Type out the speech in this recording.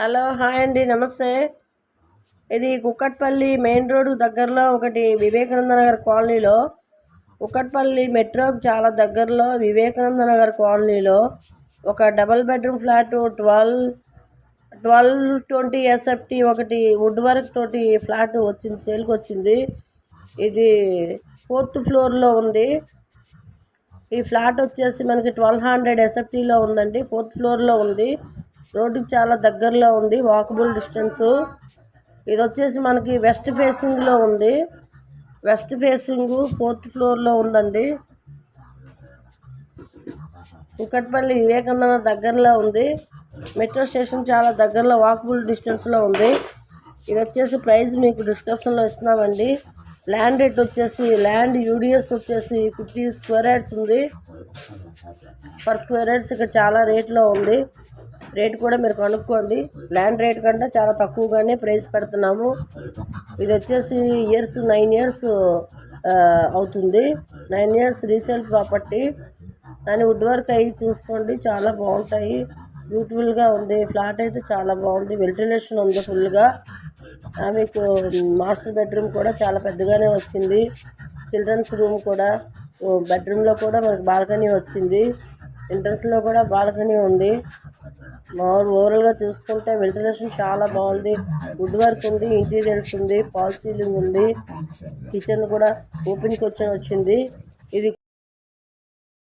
Hello hi అండి నమస్తే. ఇది కుక్కట్పల్లి మెయిన్ రోడ్ దగ్గరలో ఒకటి వివేకానంద నగర్ కాలనీలో, కుక్కట్పల్లి మెట్రోకి చాలా దగ్గరలో వివేకానంద నగర్ కాలనీలో ఒక డబల్ బెడ్రూమ్ ఫ్లాట్ 1220 ఎస్ఎఫ్టీ ఒకటి వుడ్ వర్క్ తోటి ఫ్లాట్ వచ్చింది, సేల్కి వచ్చింది. ఇది 4th ఫ్లోర్లో ఉంది. ఈ ఫ్లాట్ వచ్చేసి మనకి 1200 ఎస్ఎఫ్టీలో ఉందండి. 4th ఫ్లోర్లో ఉంది. రోడ్డుకి చాలా దగ్గరలో ఉంది, వాకబుల్ డిస్టెన్స్. ఇది వచ్చేసి మనకి వెస్ట్ ఫేసింగ్లో ఉంది. వెస్ట్ ఫేసింగ్ 4th ఫ్లోర్లో ఉందండి. కుక్కట్పల్లి వివేకానంద దగ్గరలో ఉంది. మెట్రో స్టేషన్ చాలా దగ్గరలో వాకబుల్ డిస్టెన్స్లో ఉంది. ఇది వచ్చేసి ప్రైస్ మీకు డిస్క్రిప్షన్లో ఇస్తున్నామండి. ల్యాండ్ రేట్ వచ్చేసి ల్యాండ్ యూడిఎస్ వచ్చేసి 50 స్క్వేర్ యార్డ్స్ ఉంది. పర్ స్క్వేర్ యార్డ్స్ ఇక్కడ చాలా రేట్లో ఉంది. రేట్ కూడా మీరు కనుక్కోండి. ల్యాండ్ రేట్ కంటే చాలా తక్కువగానే ప్రైస్ పెడుతున్నాము. ఇది వచ్చేసి 9 ఇయర్స్ అవుతుంది. 9 ఇయర్స్ రీసేల్ ప్రాపర్టీ. కానీ వుడ్ వర్క్ అయ్యి చూసుకోండి, చాలా బాగుంటాయి. బ్యూటిఫుల్గా ఉంది. ఫ్లాట్ అయితే చాలా బాగుంది. వెంటిలేషన్ ఉంది ఫుల్గా. మీకు మాస్టర్ బెడ్రూమ్ కూడా చాలా పెద్దగానే వచ్చింది. చిల్డ్రన్స్ రూమ్ కూడా, బెడ్రూమ్లో కూడా మనకు బాల్కనీ వచ్చింది. ఎంట్రన్స్లో కూడా బాల్కనీ ఉంది. ఓవరాల్గా చూసుకుంటే వెంటిలేషన్ చాలా బాగుంది. వుడ్ వర్క్ ఉంది, ఇంటీరియర్స్ ఉంది, ఫాల్ సీలింగ్ ఉంది. కిచెన్ కూడా ఓపెన్ కిచెన్ వచ్చింది. ఇది